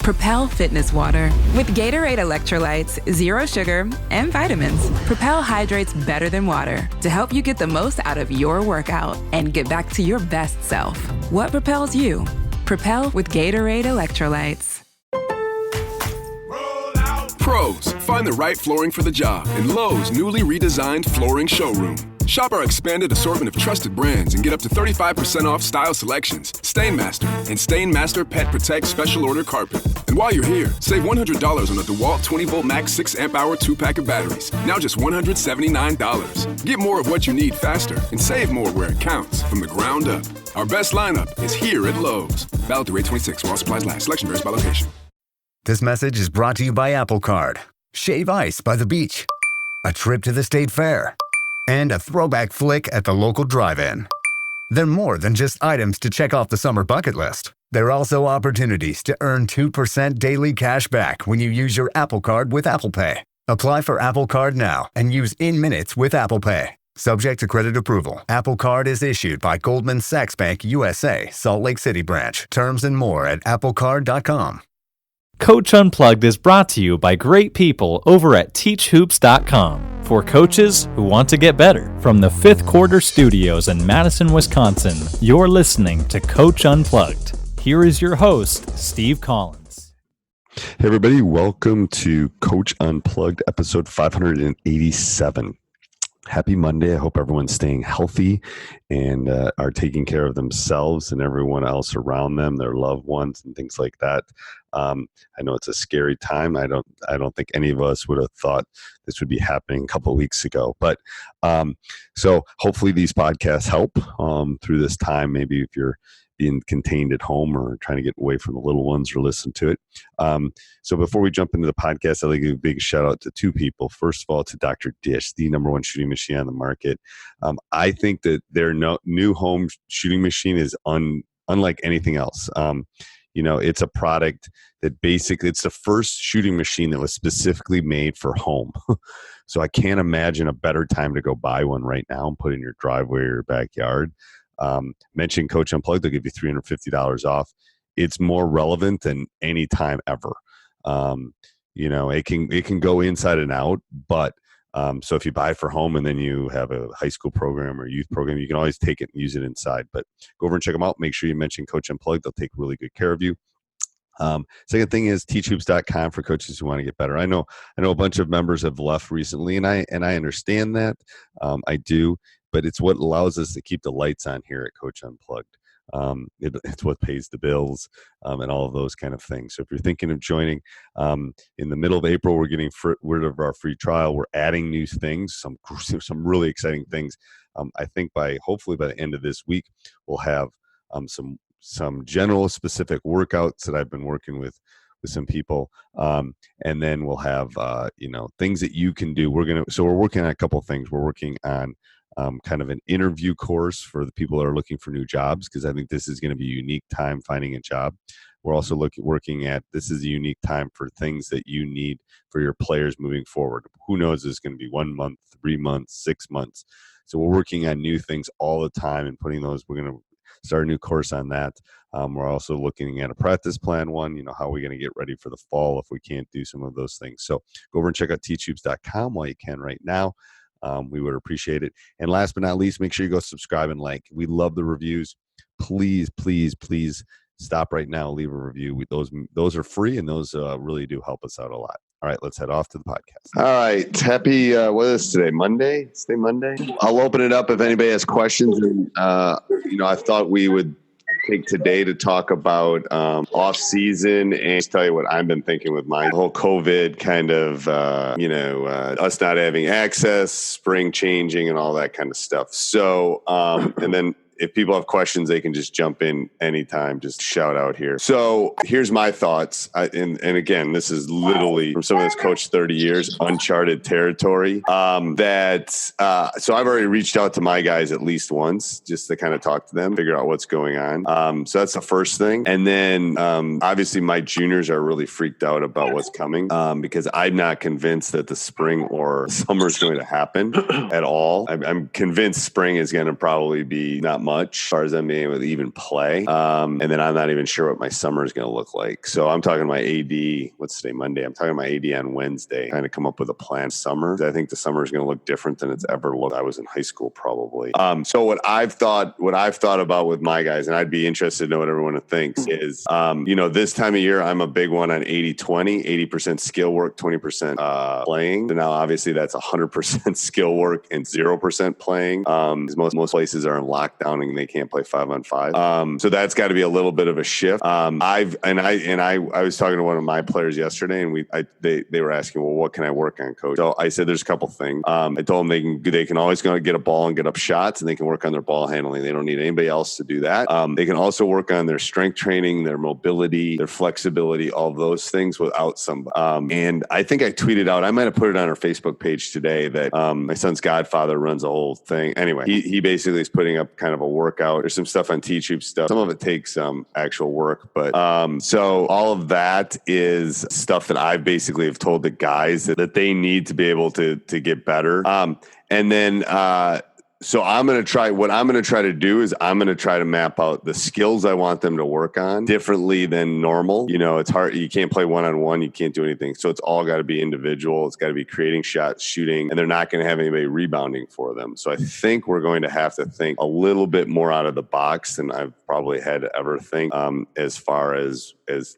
Propel Fitness Water. With Gatorade electrolytes, zero sugar, and vitamins, Propel hydrates better than water to help you get the most out of your workout and get back to your best self. What propels you? Propel with Gatorade electrolytes. Pros, find the right flooring for the job in Lowe's newly redesigned flooring showroom. Shop our expanded assortment of trusted brands and get up to 35% off style selections, Stainmaster, and Stainmaster Pet Protect Special Order Carpet. And while you're here, save $100 on a DeWalt 20-volt max 6-amp-hour 2-pack of batteries, now just $179. Get more of what you need faster and save more where it counts from the ground up. Our best lineup is here at Lowe's. Valid through 8/26 while supplies last. Selection varies by location. This message is brought to you by Apple Card. Shave ice by the beach. A trip to the state fair. And a throwback flick at the local drive-in. They're more than just items to check off the summer bucket list. They're also opportunities to earn 2% daily cash back when you use your Apple Card with Apple Pay. Apply for Apple Card now and use in minutes with Apple Pay. Subject to credit approval. Apple Card is issued by Goldman Sachs Bank USA, Salt Lake City branch. Terms and more at applecard.com. Coach Unplugged is brought to you by great people over at teachhoops.com for coaches who want to get better. From the Fifth Quarter Studios in Madison, Wisconsin, you're listening to Coach Unplugged. Here is your host, Steve Collins. Hey everybody, welcome to Coach Unplugged, episode 587. Happy Monday. I hope everyone's staying healthy and are taking care of themselves and everyone else around them, their loved ones and things like that. I know it's a scary time. I don't think any of us would have thought this would be happening a couple of weeks ago. But so hopefully these podcasts help through this time. Maybe if you're being contained at home or trying to get away from the little ones or listen to it. So before we jump into the podcast, I'd like to give a big shout out to two people. First of all, to Dr. Dish, the number one shooting machine on the market. I think that their new home shooting machine is unlike anything else. It's a product that basically, it's the first shooting machine that was specifically made for home. So I can't imagine a better time to go buy one right now and put it in your driveway or your backyard. Mention Coach Unplugged, they'll give you $350 off. It's more relevant than any time ever. It can go inside and out, but so if you buy for home and then you have a high school program or youth program, you can always take it and use it inside. But go over and check them out. Make sure you mention Coach Unplugged. They'll take really good care of you. Second thing is teachhoops.com for coaches who want to get better. I know a bunch of members have left recently, and I understand that. I do, but it's what allows us to keep the lights on here at Coach Unplugged. It's what pays the bills and all of those kind of things. So if you're thinking of joining in the middle of April, we're getting rid of our free trial. We're adding new things, some really exciting things. I think hopefully by the end of this week, we'll have some general specific workouts that I've been working with some people. And then we'll have, things that you can do. We're working on a couple of things. We're working on kind of an interview course for the people that are looking for new jobs, because I think this is going to be a unique time finding a job. We're also working at, this is a unique time for things that you need for your players moving forward. Who knows, it's going to be 1 month, 3 months, 6 months. So we're working on new things all the time and putting those, we're going to start a new course on that. We're also looking at a practice plan one, how are we going to get ready for the fall if we can't do some of those things. So go over and check out teachhoops.com while you can right now. We would appreciate it. And last but not least, make sure you go subscribe and like. We love the reviews. Please, please, please stop right now. Leave a review. Those are free, and those really do help us out a lot. All right, let's head off to the podcast. All right. Happy, what is today? Monday? It's today Monday? I'll open it up if anybody has questions. And, I thought we would take today to talk about off season and just tell you what I've been thinking with my whole COVID kind of, us not having access, spring changing and all that kind of stuff. So, and then if people have questions, they can just jump in anytime, just shout out here. So here's my thoughts. And again, this is literally from someone that's coached 30 years, uncharted territory. So I've already reached out to my guys at least once just to kind of talk to them, figure out what's going on. So that's the first thing. And then obviously my juniors are really freaked out about what's coming because I'm not convinced that the spring or summer is going to happen at all. I'm convinced spring is going to probably be not much as far as them being able to even play. And then I'm not even sure what my summer is going to look like. So I'm talking to my AD, what's today, Monday? I'm talking to my AD on Wednesday, trying to come up with a plan summer. I think the summer is going to look different than it's ever looked. I was in high school probably. So what I've thought about with my guys, and I'd be interested to know what everyone thinks is, this time of year, I'm a big one on 80-20, 80% skill work, 20% playing. So now obviously that's 100% skill work and 0% playing. Because most places are in lockdown and they can't play 5-on-5. So that's got to be a little bit of a shift. I was talking to one of my players yesterday, and they were asking, well, what can I work on, coach? So I said, there's a couple things. I told them they can always go get a ball and get up shots, and they can work on their ball handling. They don't need anybody else to do that. They can also work on their strength training, their mobility, their flexibility, all those things without somebody. And I think I tweeted out, I might have put it on our Facebook page today, that my son's godfather runs a whole thing. Anyway, he basically is putting up kind of a workout. There's some stuff on Teach Hoop stuff. Some of it takes actual work, but so all of that is stuff that I basically have told the guys that they need to be able to get better. And then so what I'm going to try to do is I'm going to try to map out the skills I want them to work on differently than normal. It's hard. You can't play one-on-one. You can't do anything. So it's all got to be individual. It's got to be creating shots, shooting, and they're not going to have anybody rebounding for them. So I think we're going to have to think a little bit more out of the box than I've probably had to ever think as far as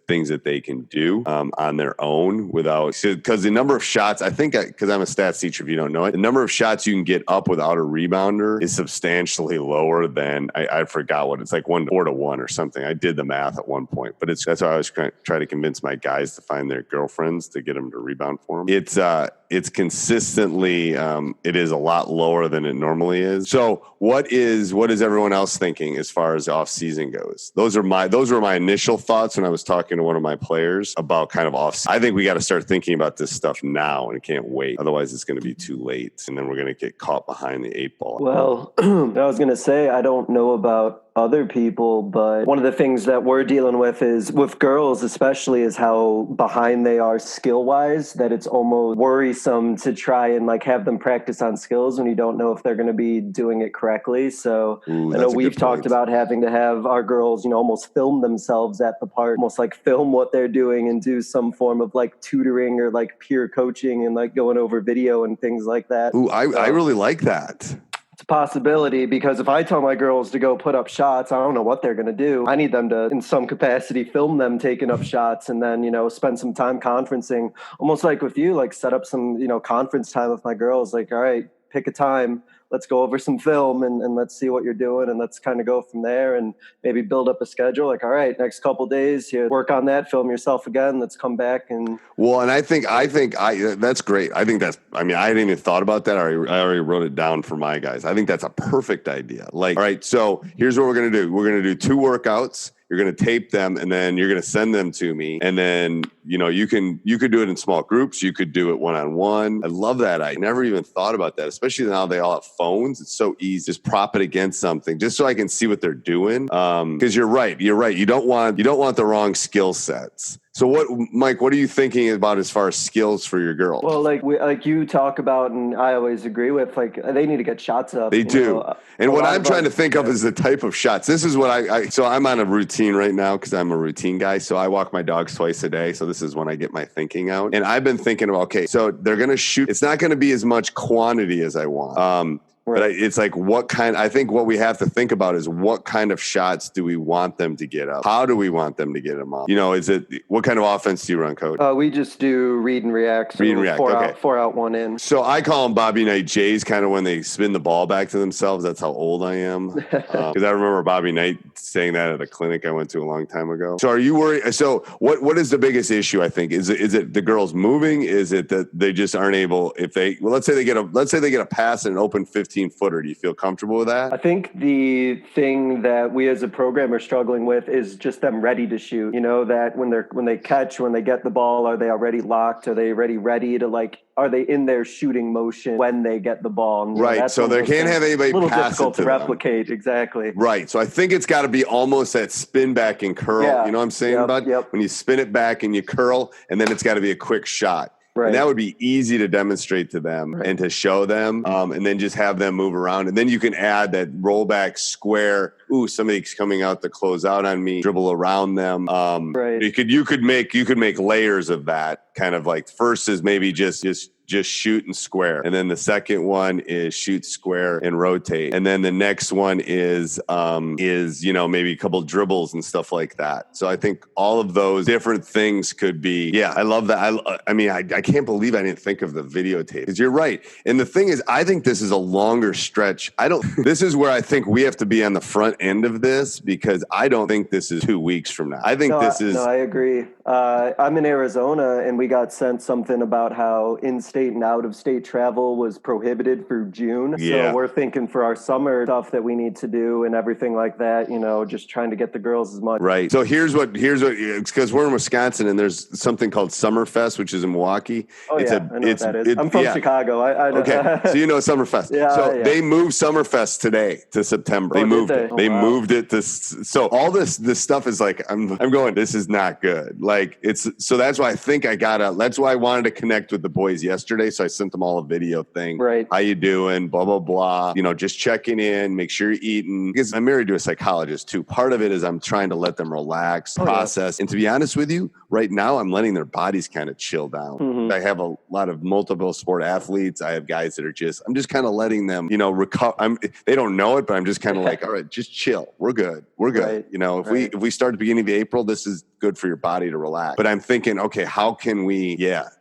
things that they can do on their own because the number of shots, I think, because I'm a stats teacher, if you don't know it, the number of shots you can get up without a rebounder is substantially lower than I forgot what it's like 4-1 or something. I did the math at one point, but that's why I was trying to convince my guys to find their girlfriends to get them to rebound for them. It's consistently, it is a lot lower than it normally is. So what is everyone else thinking as far as off season goes? Those were my initial thoughts when I was talking to one of my players about kind of off. I think we got to start thinking about this stuff now and can't wait. Otherwise it's going to be too late. And then we're going to get caught behind the 8 ball. Well, I was going to say, I don't know about other people, but one of the things that we're dealing with is with girls especially is how behind they are skill wise, that it's almost worrisome to try and have them practice on skills when you don't know if they're going to be doing it correctly. So I know we've talked about having to have our girls, almost film themselves at the park, almost film what they're doing and do some form of tutoring or peer coaching and going over video and things like that. Ooh, I really like that. It's a possibility, because if I tell my girls to go put up shots, I don't know what they're going to do. I need them to, in some capacity, film them taking up shots and then, spend some time conferencing, almost like with you, set up some, conference time with my girls. All right, pick a time. Let's go over some film and let's see what you're doing. And let's kind of go from there and maybe build up a schedule. All right, next couple of days, you work on that, film yourself again. Let's come back and. Well, and I think that's great. I hadn't even thought about that. I already wrote it down for my guys. I think that's a perfect idea. All right, so here's what we're going to do. We're going to do 2 workouts. You're going to tape them and then you're going to send them to me. And then, you could do it in small groups. You could do it one-on-one. I love that. I never even thought about that, especially now they all have phones. It's so easy. Just prop it against something just so I can see what they're doing. Cause you're right. You don't want the wrong skill sets. So Mike, what are you thinking about as far as skills for your girls? Well, like you talk about, and I always agree with, they need to get shots up. They do. And what I'm trying to think of is the type of shots. This is what so I'm on a routine right now because I'm a routine guy. So I walk my dogs twice a day. So this is when I get my thinking out. And I've been thinking about, okay, so they're going to shoot. It's not going to be as much quantity as I want. But it's I think what we have to think about is what kind of shots do we want them to get up? How do we want them to get them up? What kind of offense do you run, Coach? We just do read and react. So read and react, four out, 1 in. So I call them Bobby Knight Jays, kind of when they spin the ball back to themselves. That's how old I am. Because I remember Bobby Knight saying that at a clinic I went to a long time ago. So are you worried? So what is the biggest issue, I think? Is it the girls moving? Is it that they just aren't able, let's say they get a pass and an open 15-footer. Do you feel comfortable with that? I think the thing that we as a program are struggling with is just them ready to shoot. That when they catch, when they get the ball, are they already locked? Are they ready to are they in their shooting motion when they get the ball? And, right. So they can't have anybody pass it to them. A little difficult to replicate. Exactly. Right. So I think it's got to be almost that spin back and curl. Yeah. You know what I'm saying, bud? Yep. When you spin it back and you curl, and then it's got to be a quick shot. And that would be easy to demonstrate to them and to show them, and then just have them move around. And then you can add that rollback square. Ooh, somebody's coming out to close out on me, dribble around them. You could make layers of that, kind of like first is maybe just shoot and square. And then the second one is shoot, square, and rotate. And then the next one is maybe a couple dribbles and stuff like that. So I think all of those different things could be, I love that. I can't believe I didn't think of the videotape, because you're right. And the thing is, I think this is a longer stretch. This is where I think we have to be on the front end of this, because I don't think this is 2 weeks from now. I think No, I agree. I'm in Arizona, and we got sent something about how in-state and out-of-state travel was prohibited through June. So we're thinking for our summer stuff that we need to do and everything like that, just trying to get the girls as much. Right. So here's what, because we're in Wisconsin, and there's something called Summerfest, which is in Milwaukee. I know what that is. I'm from Chicago. I know. Okay. So you know Summerfest. They moved Summerfest today to September. They moved it. They moved it to, so all this stuff is like, I'm going, this is not good. Like so that's why I think that's why I wanted to connect with the boys yesterday. So I sent them all a video thing. Right. How you doing? Blah, blah, blah. Just checking in, make sure you're eating. Because I'm married to a psychologist too. Part of it is I'm trying to let them relax, process. And to be honest with you, right now I'm letting their bodies kind of chill down. Mm-hmm. I have a lot of multiple sport athletes. I have guys that I'm just kind of letting them, recover. They don't know it, but I'm just kind of like, all right, just chill. We're good. We're good. Right. If we start at the beginning of April, this is good for your body to relax. But I'm thinking, okay, how can we,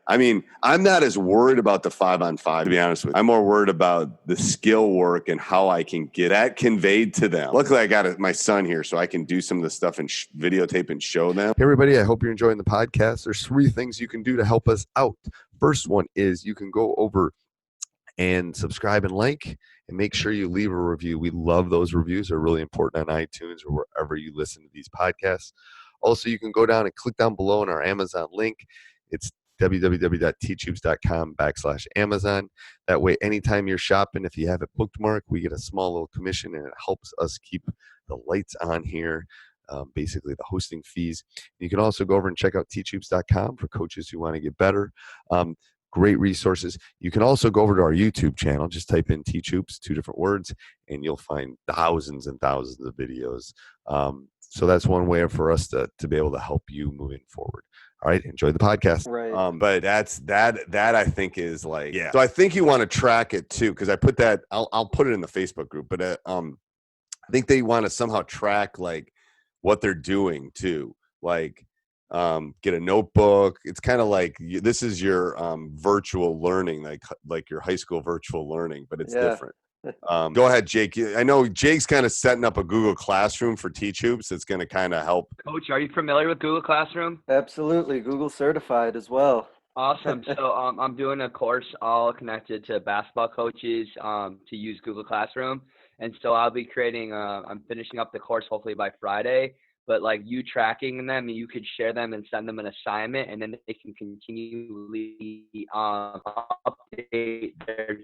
I'm not as worried about the 5-on-5, to be honest with you. I'm more worried about the skill work and how I can get that conveyed to them. Luckily, I got my son here, so I can do some of the stuff and videotape and show them. Hey, everybody, I hope you're enjoying the podcast. There's 3 things you can do to help us out. First one is you can go over and subscribe and like, and make sure you leave a review. We love those reviews. They're really important on iTunes or wherever you listen to these podcasts. Also, you can go down and click down below in our Amazon link. It's www.teachhoops.com/Amazon. That way, anytime you're shopping, if you have it bookmarked, we get a small little commission, and it helps us keep the lights on here, basically the hosting fees. You can also go over and check out teachhoops.com for coaches who want to get better. Great resources. You can also go over to our YouTube channel. Just type in Teach Hoops, 2 different words, and you'll find thousands and thousands of videos. So that's one way for us to be able to help you moving forward. All right, enjoy the podcast. Right. But that I think is like, So I think you want to track it too, because I put that. I'll put it in the Facebook group. But I think they want to somehow track like what they're doing too. Like, get a notebook. It's kind of like this is your virtual learning, like your high school virtual learning, but it's different. Go ahead, Jake. I know Jake's kind of setting up a Google Classroom for Teach Hoops. It's going to kind of help. Coach, are you familiar with Google Classroom? Absolutely. Google certified as well. Awesome. So I'm doing a course all connected to basketball coaches to use Google Classroom. And so I'll be creating, I'm finishing up the course hopefully by Friday. But like you tracking them, you could share them and send them an assignment, and then they can continually update their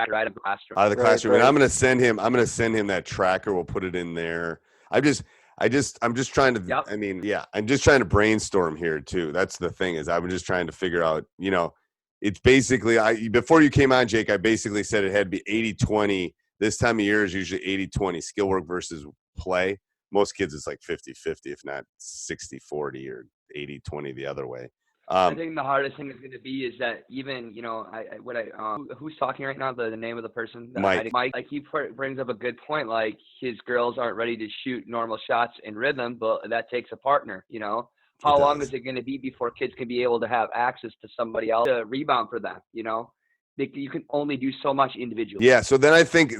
right of the classroom. Out of the classroom, and I'm going to send him that tracker. We'll put it in there. I'm just trying to. I'm just trying to brainstorm here too. That's the thing is, I'm just trying to figure out. It's basically before you came on, Jake. I basically said it had to be 80-20. This time of year is usually 80-20 skill work versus play. Most kids, it's like 50-50, if not 60-40 or 80-20 the other way. I think the hardest thing is going to be is that even, who's talking right now, the name of the person? Mike. Like he brings up a good point. Like his girls aren't ready to shoot normal shots in rhythm, but that takes a partner, How long is it going to be before kids can be able to have access to somebody else to rebound for them, You can only do so much individually. Yeah. So then I think,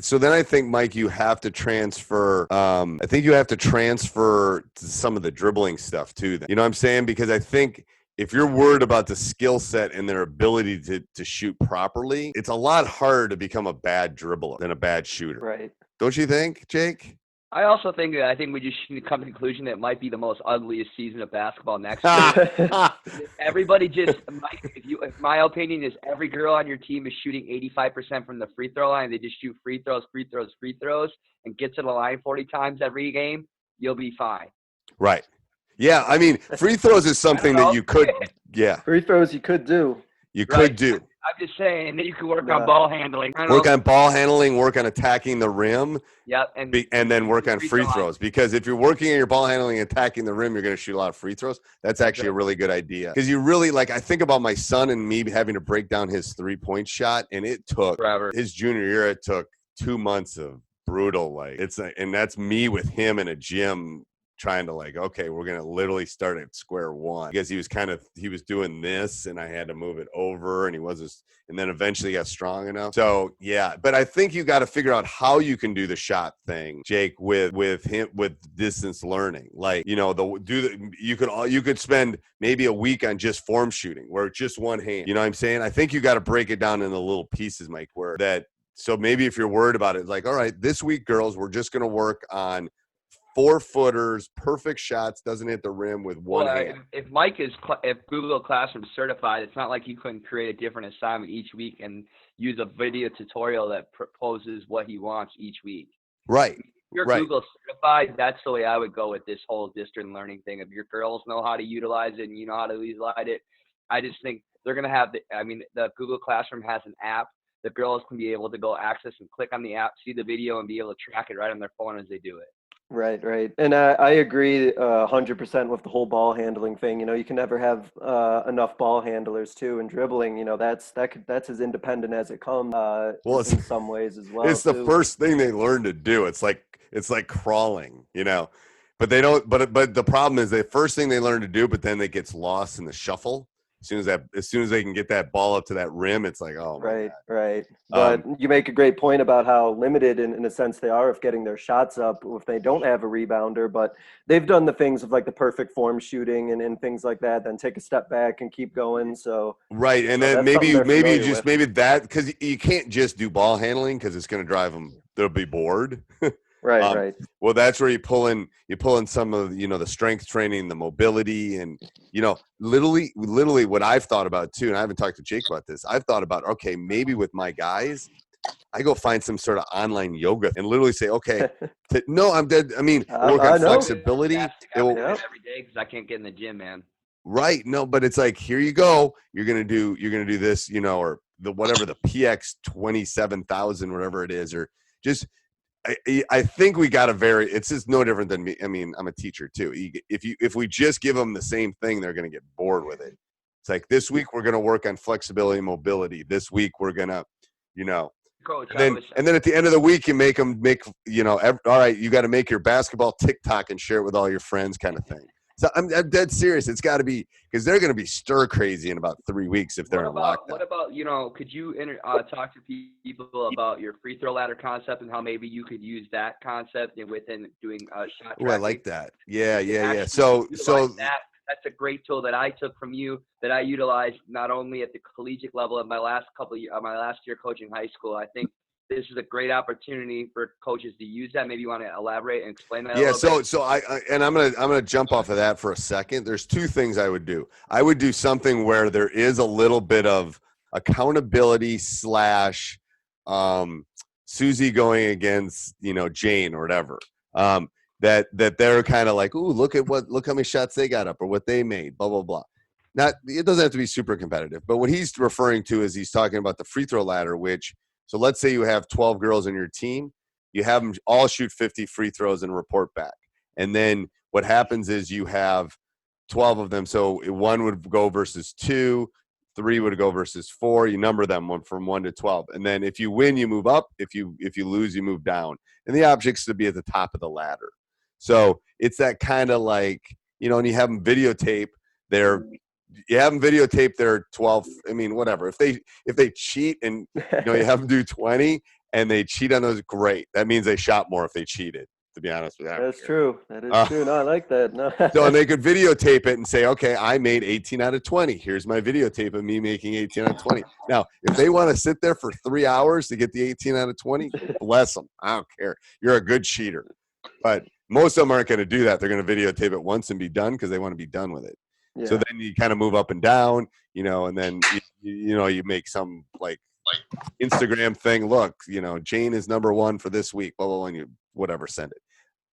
Mike, you have to transfer. I think you have to transfer to some of the dribbling stuff too. You know what I'm saying? Because I think if you're worried about the skill set and their ability to shoot properly, it's a lot harder to become a bad dribbler than a bad shooter. Right. Don't you think, Jake? I also think we just should come to the conclusion that it might be the most ugliest season of basketball next year. Everybody just, if my opinion is every girl on your team is shooting 85% from the free throw line. They just shoot free throws, and get to the line 40 times every game. You'll be fine. Right. Yeah. I mean, free throws is something that you could, Free throws you could do. You could do. I'm just saying that you could work on ball handling. Work on ball handling, work on attacking the rim. Yep. And then work on free throws. Because if you're working on your ball handling and attacking the rim, you're going to shoot a lot of free throws. That's actually a really good idea. Because you really, like, I think about my son and me having to break down his 3-point shot, and it took forever. His junior year, it took 2 months of brutal, like, and that's me with him in a gym trying to, like, okay, we're going to literally start at square one, because he was doing this and I had to move it over, and and then eventually got strong enough. So yeah, but I think you got to figure out how you can do the shot thing, Jake, with him, with distance learning. Like, you could spend maybe a week on just form shooting where it's just one hand. You know what I'm saying? I think you got to break it down into little pieces, Mike, so maybe if you're worried about it, like, all right, this week, girls, we're just going to work on 4-footers, perfect shots, doesn't hit the rim with one hand. If Google Classroom certified, it's not like you couldn't create a different assignment each week and use a video tutorial that proposes what he wants each week. Right. If you're Google certified, that's the way I would go with this whole distance learning thing. If your girls know how to utilize it and you know how to utilize it, I just think they're going to have the Google Classroom has an app. The girls can be able to go access and click on the app, see the video, and be able to track it right on their phone as they do it. Right. And I agree 100% with the whole ball handling thing. You can never have enough ball handlers too. And dribbling, that's as independent as it comes. In some ways as well. It's the first thing they learn to do. It's like crawling, But they don't. But the problem is the first thing they learn to do, but then it gets lost in the shuffle. As soon as they can get that ball up to that rim, it's like, oh my God. Right. But you make a great point about how limited in a sense they are of getting their shots up if they don't have a rebounder, but they've done the things of like the perfect form shooting and things like that, then take a step back and keep going. So right. And then maybe that, because you can't just do ball handling because it's going to drive them, they'll be bored. Right. Well, that's where you pull in some of, the strength training, the mobility, and, literally what I've thought about too. And I haven't talked to Jake about this. I've thought about, okay, maybe with my guys, I go find some sort of online yoga and literally say, okay, I'm dead. I mean, work on flexibility. Every day because I can't get in the gym, man. Right. No, but it's like, here you go. You're going to do this, or the PX 27,000, whatever it is, or just, I think we got it's just no different than me. I mean, I'm a teacher too. If we just give them the same thing, they're going to get bored with it. It's like, this week we're going to work on flexibility and mobility. This week we're going to, Coach, and then at the end of the week you all right, you got to make your basketball TikTok and share it with all your friends kind of thing. So I'm dead serious. It's got to be, because they're going to be stir crazy in about 3 weeks if they're in lockdown. What about, could you talk to people about your free throw ladder concept and how maybe you could use that concept within doing shot tracking? Oh, I like that. Yeah. So that's a great tool that I took from you that I utilized not only at the collegiate level of my last year coaching high school. I think this is a great opportunity for coaches to use that. Maybe you want to elaborate and explain that. Yeah. I'm gonna jump off of that for a second. There's two things I would do. I would do something where there is a little bit of accountability / Susie going against, Jane or whatever. That they're kind of like, ooh, look how many shots they got up or what they made, blah, blah, blah. It doesn't have to be super competitive, but what he's referring to is he's talking about the free throw ladder, so let's say you have 12 girls on your team, you have them all shoot 50 free throws and report back. And then what happens is you have 12 of them. So 1 would go versus 2, 3 would go versus 4. You number them from 1 to 12. And then if you win, you move up. If you lose, you move down. And the object's to be at the top of the ladder. So it's that kind of like, and you have them videotape their 12. I mean, whatever. If they cheat and, you have them do 20 and they cheat on those, great. That means they shot more if they cheated, to be honest with you. That's true. That is true. No, I like that. No. So, and they could videotape it and say, okay, I made 18 out of 20. Here's my videotape of me making 18 out of 20. Now, if they want to sit there for 3 hours to get the 18 out of 20, bless them. I don't care. You're a good cheater. But most of them aren't going to do that. They're going to videotape it once and be done because they want to be done with it. Yeah. So then you kind of move up and down, and then, you make some like Instagram thing. Look, Jane is number 1 for this week, blah, blah, blah, and you whatever, send it.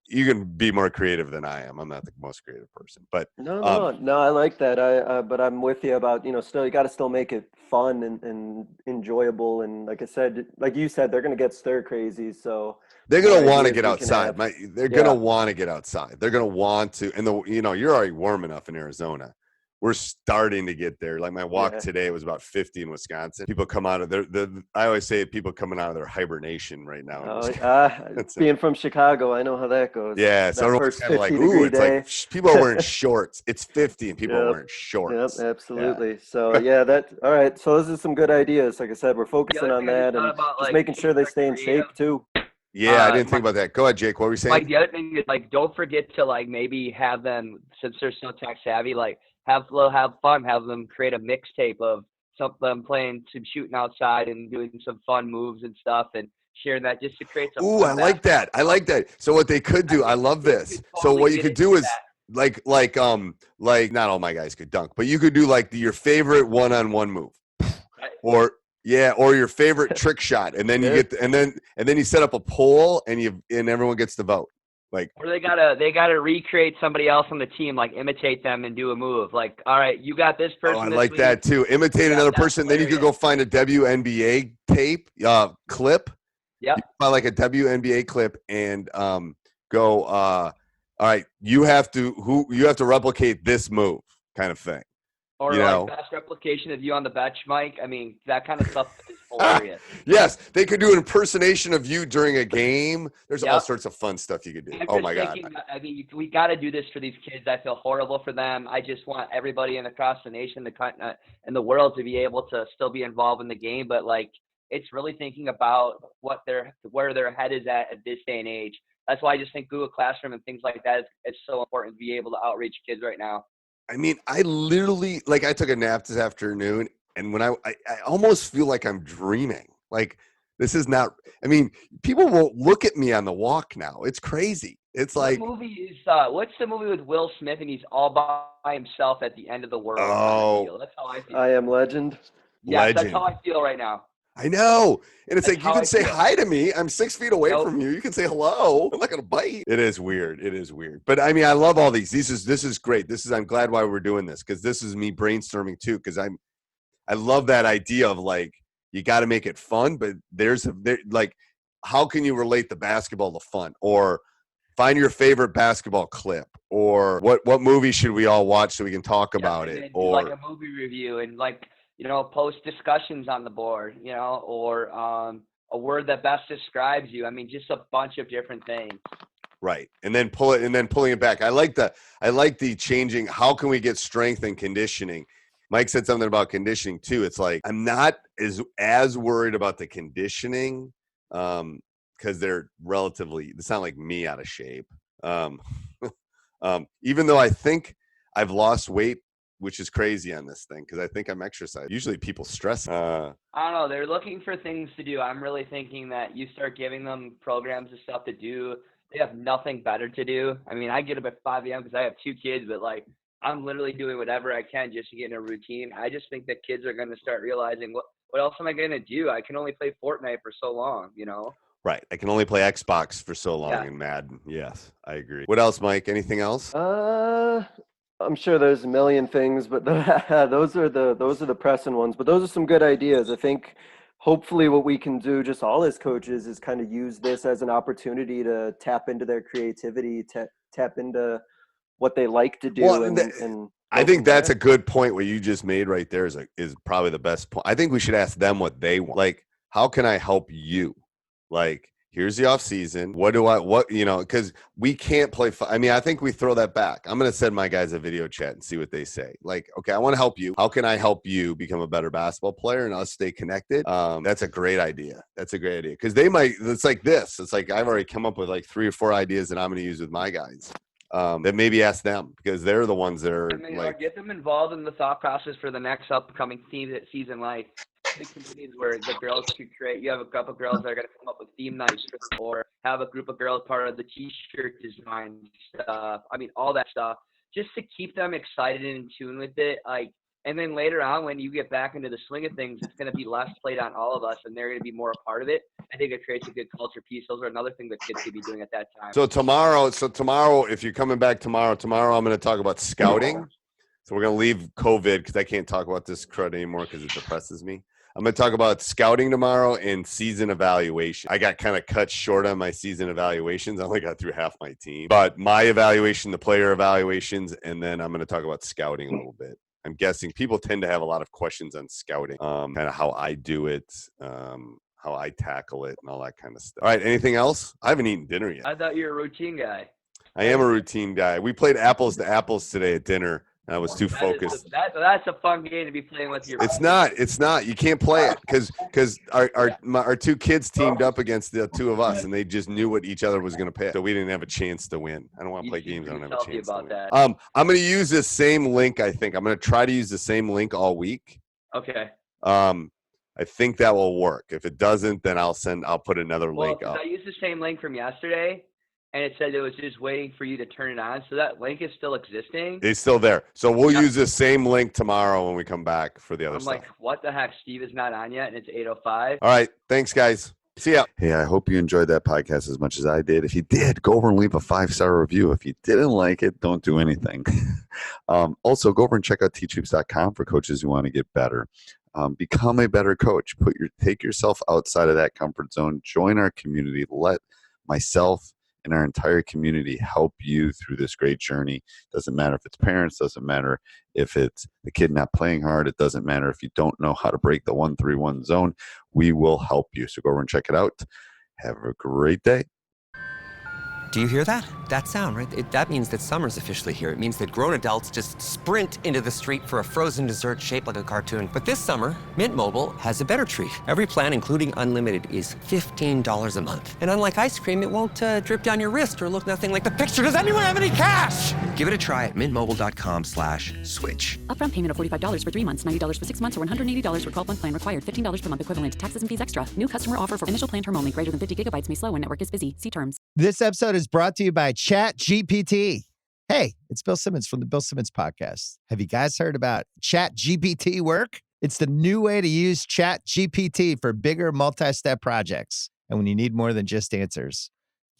you can be more creative than I am. I'm not the most creative person, but No, I like that. But I'm with you about, still, you got to still make it fun and enjoyable. And like I said, like you said, they're going to get stir crazy. So they're the more going to want to ideas get we can outside. have. They're going to want to get outside. They're going to want to, and you're already warm enough in Arizona. We're starting to get there. Like my walk today was about 50 in Wisconsin. People come out of I always say people coming out of their hibernation right now. Being from Chicago, I know how that goes. Yeah, so everyone's kind of like, ooh, it's day. like people are wearing shorts. It's 50 and people are wearing shorts. Yep, absolutely. Yeah. So all right. So those are some good ideas. Like I said, we're focusing on that and just making sure they stay in shape too. Yeah, I didn't think about that. Go ahead, Jake. What were you saying? Like the other thing is don't forget to maybe have them, since they're so tech savvy, have fun, have them create a mixtape of them playing some shooting outside and doing some fun moves and stuff and sharing that just to create some. Ooh, I like that. So what they could do, I love this. So what you could do is like not all my guys could dunk, but you could do your favorite one-on-one move. Or your favorite trick shot, and then you get and then you set up a poll and everyone gets to vote. Or they gotta recreate somebody else on the team, imitate them and do a move. All right, you got this person. Oh, I like that too. Imitate another person. Then you could go find a WNBA tape clip. Yeah. Find a WNBA clip and go. All right, you have to replicate this move, kind of thing. Or best replication of you on the bench, Mike. I mean, that kind of stuff is hilarious. Yes, they could do an impersonation of you during a game. There's all sorts of fun stuff you could do. Oh my God! I mean, we got to do this for these kids. I feel horrible for them. I just want everybody across the nation, the continent, and the world to be able to still be involved in the game. But it's really thinking about where their head is at this day and age. That's why I just think Google Classroom and things like that is so important to be able to outreach kids right now. I mean, I literally I took a nap this afternoon, and when I almost feel like I'm dreaming. This is not. I mean, people won't look at me on the walk now. It's crazy. It's the movie is what's the movie with Will Smith and he's all by himself at the end of the world? Oh, that's how I feel. I Am Legend. Yeah, that's how I feel right now. I know. And it's you can say hi to me. I'm 6 feet away from you. You can say hello. I'm not going to bite. It is weird. But I mean, I love all these. This is great. I'm glad why we're doing this, because this is me brainstorming too. Because I love that idea of you got to make it fun, but how can you relate the basketball to fun, or find your favorite basketball clip, or what movie should we all watch so we can talk about it, or a movie review and post discussions on the board, or a word that best describes you. I mean, just a bunch of different things. Right. And then pulling it back. I like the changing. How can we get strength and conditioning? Mike said something about conditioning too. It's I'm not as worried about the conditioning because they're relatively, it's not like me out of shape. Even though I think I've lost weight, which is crazy on this thing, because I think I'm exercising. Usually people stress. I don't know. They're looking for things to do. I'm really thinking that you start giving them programs and stuff to do. They have nothing better to do. I mean, I get up at 5 a.m. because I have 2 kids, but I'm literally doing whatever I can just to get in a routine. I just think that kids are going to start realizing, what else am I going to do? I can only play Fortnite for so long, Right. I can only play Xbox for so long and Madden. Yes, I agree. What else, Mike? Anything else? I'm sure there's a million things, but those are the pressing ones. But those are some good ideas. I think hopefully what we can do, just all as coaches, is kind of use this as an opportunity to tap into their creativity, tap into what they like to do. Well, and I think that's a good point. What you just made right there is probably the best point. I think we should ask them what they want. How can I help you? Here's the off season. Because we can't play. I mean, I think we throw that back. I'm going to send my guys a video chat and see what they say. Okay, I want to help you. How can I help you become a better basketball player and us stay connected? That's a great idea. Because they might, it's like this. It's I've already come up with 3 or 4 ideas that I'm going to use with my guys. That maybe ask them, because they're the ones that are get them involved in the thought process for the next upcoming season. Communities where the girls could create. You have a couple of girls that are going to come up with theme nights, or have a group of girls part of the T-shirt design stuff. I mean, all that stuff, just to keep them excited and in tune with it. And then later on, when you get back into the swing of things, it's going to be less played on all of us, and they're going to be more a part of it. I think it creates a good culture piece. Those are another thing that kids could be doing at that time. So tomorrow, if you're coming back tomorrow I'm going to talk about scouting. So we're going to leave COVID because I can't talk about this crud anymore because it depresses me. I'm going to talk about scouting tomorrow and season evaluation. I got kind of cut short on my season evaluations. I only got through half my team. But my evaluation, the player evaluations, and then I'm going to talk about scouting a little bit. I'm guessing people tend to have a lot of questions on scouting, kind of how I do it, how I tackle it, and all that kind of stuff. All right, anything else? I haven't eaten dinner yet. I thought you were a routine guy. I am a routine guy. We played apples to apples today at dinner. I was too focused. That's a fun game to be playing with your. It's not. You can't play it because our two kids teamed up against the two of us, and they just knew what each other was going to pick. So we didn't have a chance to win. I don't want to play games I don't have a chance to win. That. I'm going to use this same link. I think I'm going to try to use the same link all week. Okay. I think that will work. If it doesn't, then I'll put another link up. I used the same link from yesterday. And it said it was just waiting for you to turn it on. So that link is still existing. It's still there. So we'll use the same link tomorrow when we come back for the other stuff. I'm like, what the heck? Steve is not on yet, and it's 8:05. All right. Thanks, guys. See ya. Hey, I hope you enjoyed that podcast as much as I did. If you did, go over and leave a 5-star review. If you didn't like it, don't do anything. Also, go over and check out teachhoops.com for coaches who want to get better. Become a better coach. Take yourself outside of that comfort zone. Join our community. Let myself and our entire community help you through this great journey. Doesn't matter if it's parents, doesn't matter if it's the kid not playing hard, it doesn't matter if you don't know how to break the 1-3-1 zone. We will help you. So go over and check it out. Have a great day. Do you hear that? That sound, right? That means that summer's officially here. It means that grown adults just sprint into the street for a frozen dessert shaped like a cartoon. But this summer, Mint Mobile has a better treat. Every plan, including unlimited, is $15 a month. And unlike ice cream, it won't drip down your wrist or look nothing like the picture. Does anyone have any cash? Give it a try at mintmobile.com/switch. Upfront payment of $45 for 3 months, $90 for 6 months, or $180 for 12-month plan required. $15 per month equivalent. Taxes and fees extra. New customer offer for initial plan term only. Greater than 50 gigabytes may slow when network is busy. See terms. This episode is brought to you by ChatGPT. Hey, it's Bill Simmons from the Bill Simmons Podcast. Have you guys heard about ChatGPT work? It's the new way to use ChatGPT for bigger multi-step projects. And when you need more than just answers,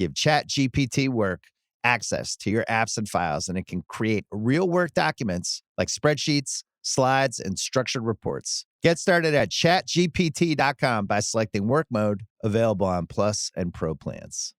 give ChatGPT work access to your apps and files, and it can create real work documents like spreadsheets, slides, and structured reports. Get started at chatgpt.com by selecting work mode, available on Plus and Pro plans.